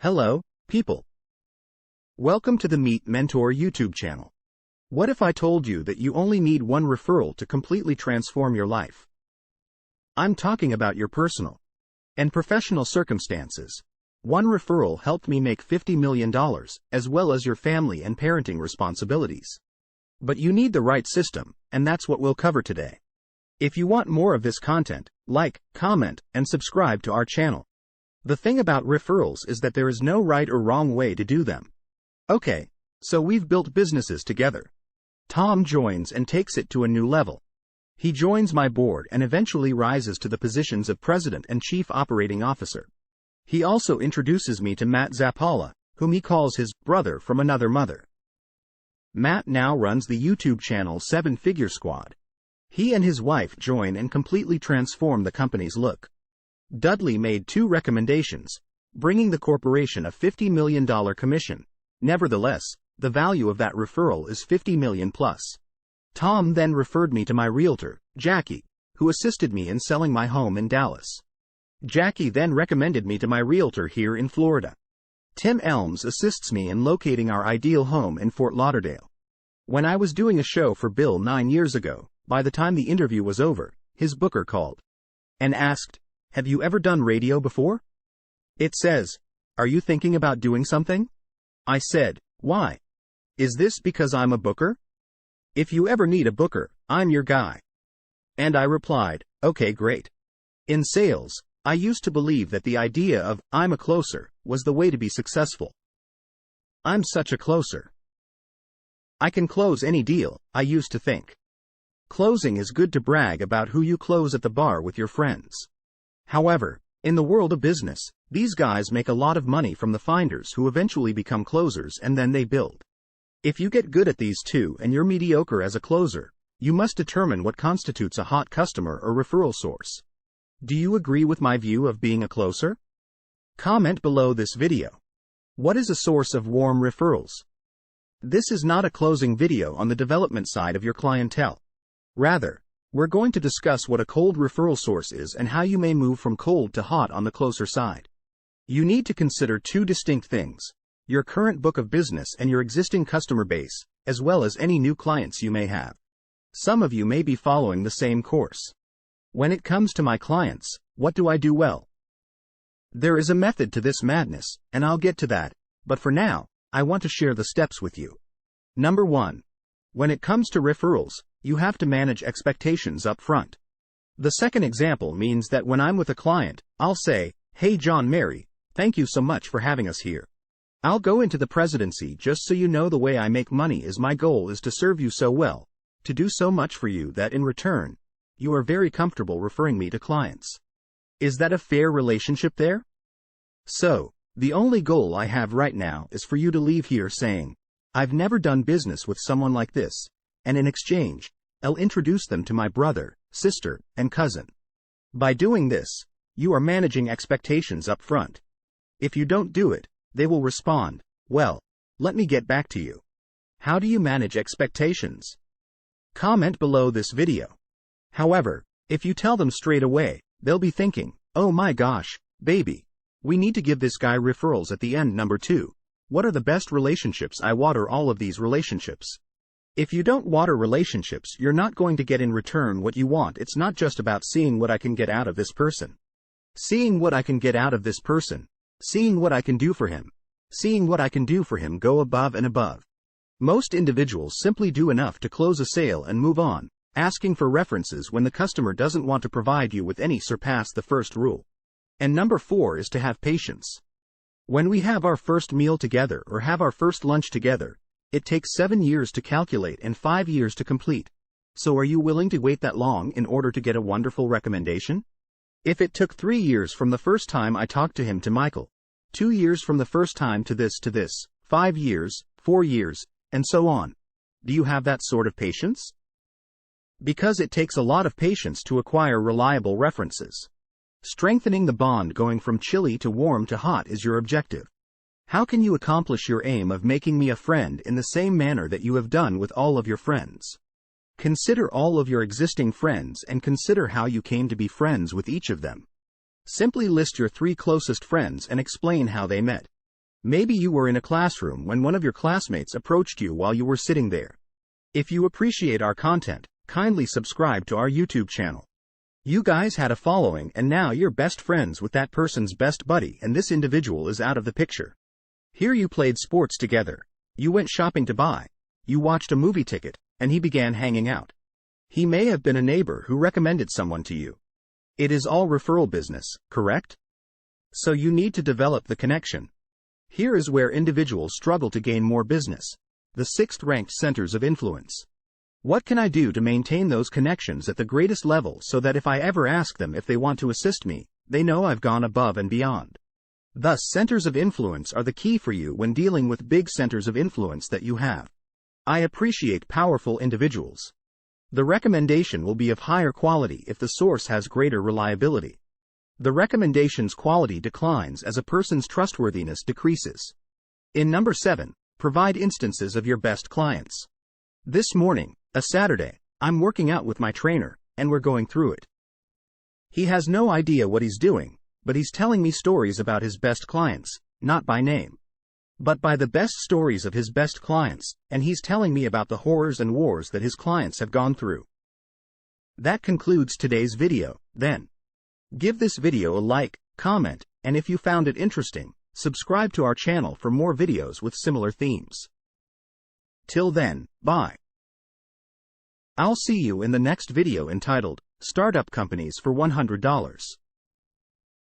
Hello, people. Welcome to the Meet Mentor YouTube channel. What if I told you that you only need one referral to completely transform your life? I'm talking about your personal and professional circumstances. One referral helped me make $50 million, as well as your family and parenting responsibilities. But you need the right system, and that's what we'll cover today. If you want more of this content, like, comment, and subscribe to our channel. The thing about referrals is that there is no right or wrong way to do them. Okay, so we've built businesses together. Tom joins and takes it to a new level. He joins my board and eventually rises to the positions of president and chief operating officer. He also introduces me to Matt Zappala, whom he calls his brother from another mother. Matt now runs the YouTube channel 7 Figure Squad. He and his wife join and completely transform the company's look. Dudley made 2 recommendations, bringing the corporation a $50 million commission. Nevertheless, the value of that referral is $50 million plus. Tom then referred me to my realtor, Jackie, who assisted me in selling my home in Dallas. Jackie then recommended me to my realtor here in Florida. Tim Elms assists me in locating our ideal home in Fort Lauderdale. When I was doing a show for Bill 9 years ago, by the time the interview was over, his booker called and asked, "Have you ever done radio before?" It says, "Are you thinking about doing something?" I said, "Why? Is this because I'm a booker? If you ever need a booker, I'm your guy." And I replied, "Okay, great." In sales, I used to believe that the idea of, "I'm a closer," was the way to be successful. I'm such a closer. I can close any deal, I used to think. Closing is good to brag about who you close at the bar with your friends. However, in the world of business, these guys make a lot of money from the finders who eventually become closers and then they build. If you get good at these two and you're mediocre as a closer, you must determine what constitutes a hot customer or referral source. Do you agree with my view of being a closer? Comment below this video. What is a source of warm referrals? This is not a closing video on the development side of your clientele. Rather, we're going to discuss what a cold referral source is and how you may move from cold to hot on the closer side. You need to consider 2 distinct things: your current book of business and your existing customer base, as well as any new clients you may have. Some of you may be following the same course. When it comes to my clients, what do I do well? There is a method to this madness, and I'll get to that, but for now, I want to share the steps with you. Number 1. When it comes to referrals, you have to manage expectations up front. The second example means that when I'm with a client, I'll say, "Hey John Mary, thank you so much for having us here. I'll go into the presidency just so you know the way I make money is my goal is to serve you so well, to do so much for you that in return, you are very comfortable referring me to clients." Is that a fair relationship there? So, the only goal I have right now is for you to leave here saying, "I've never done business with someone like this, and in exchange, I'll introduce them to my brother, sister, and cousin." By doing this, you are managing expectations up front. If you don't do it, they will respond, "Well, let me get back to you." How do you manage expectations? Comment below this video. However, if you tell them straight away, they'll be thinking, "Oh my gosh, baby, we need to give this guy referrals at the end." Number 2. What are the best relationships? I water all of these relationships. If you don't water relationships, you're not going to get in return what you want. It's not just about seeing what I can get out of this person. Seeing what I can get out of this person. Seeing what I can do for him. Seeing what I can do for him. Go above and above. Most individuals simply do enough to close a sale and move on, asking for references when the customer doesn't want to provide you with any. Surpass the first rule. And number 4 is to have patience. When we have our first meal together or have our first lunch together, it takes 7 years to calculate and 5 years to complete. So are you willing to wait that long in order to get a wonderful recommendation? If it took 3 years from the first time I talked to him to Michael, 2 years from the first time to this, 5 years, 4 years, and so on, do you have that sort of patience? Because it takes a lot of patience to acquire reliable references. Strengthening the bond going from chilly to warm to hot is your objective. How can you accomplish your aim of making me a friend in the same manner that you have done with all of your friends? Consider all of your existing friends and consider how you came to be friends with each of them. Simply list your 3 closest friends and explain how they met. Maybe you were in a classroom when one of your classmates approached you while you were sitting there. If you appreciate our content, kindly subscribe to our YouTube channel. You guys had a following and now you're best friends with that person's best buddy and this individual is out of the picture. Here you played sports together. You went shopping to buy. You watched a movie ticket, and he began hanging out. He may have been a neighbor who recommended someone to you. It is all referral business, correct? So you need to develop the connection. Here is where individuals struggle to gain more business. The 6th-ranked centers of influence. What can I do to maintain those connections at the greatest level so that if I ever ask them if they want to assist me, they know I've gone above and beyond? Thus, centers of influence are the key for you when dealing with big centers of influence that you have. I appreciate powerful individuals. The recommendation will be of higher quality if the source has greater reliability. The recommendation's quality declines as a person's trustworthiness decreases. In number 7, provide instances of your best clients. This morning, a Saturday, I'm working out with my trainer, and we're going through it. He has no idea what he's doing, but he's telling me stories about his best clients, not by name, but by the best stories of his best clients, and he's telling me about the horrors and wars that his clients have gone through. That concludes today's video, then. Give this video a like, comment, and if you found it interesting, subscribe to our channel for more videos with similar themes. Till then, bye. I'll see you in the next video entitled, Startup Companies for $100.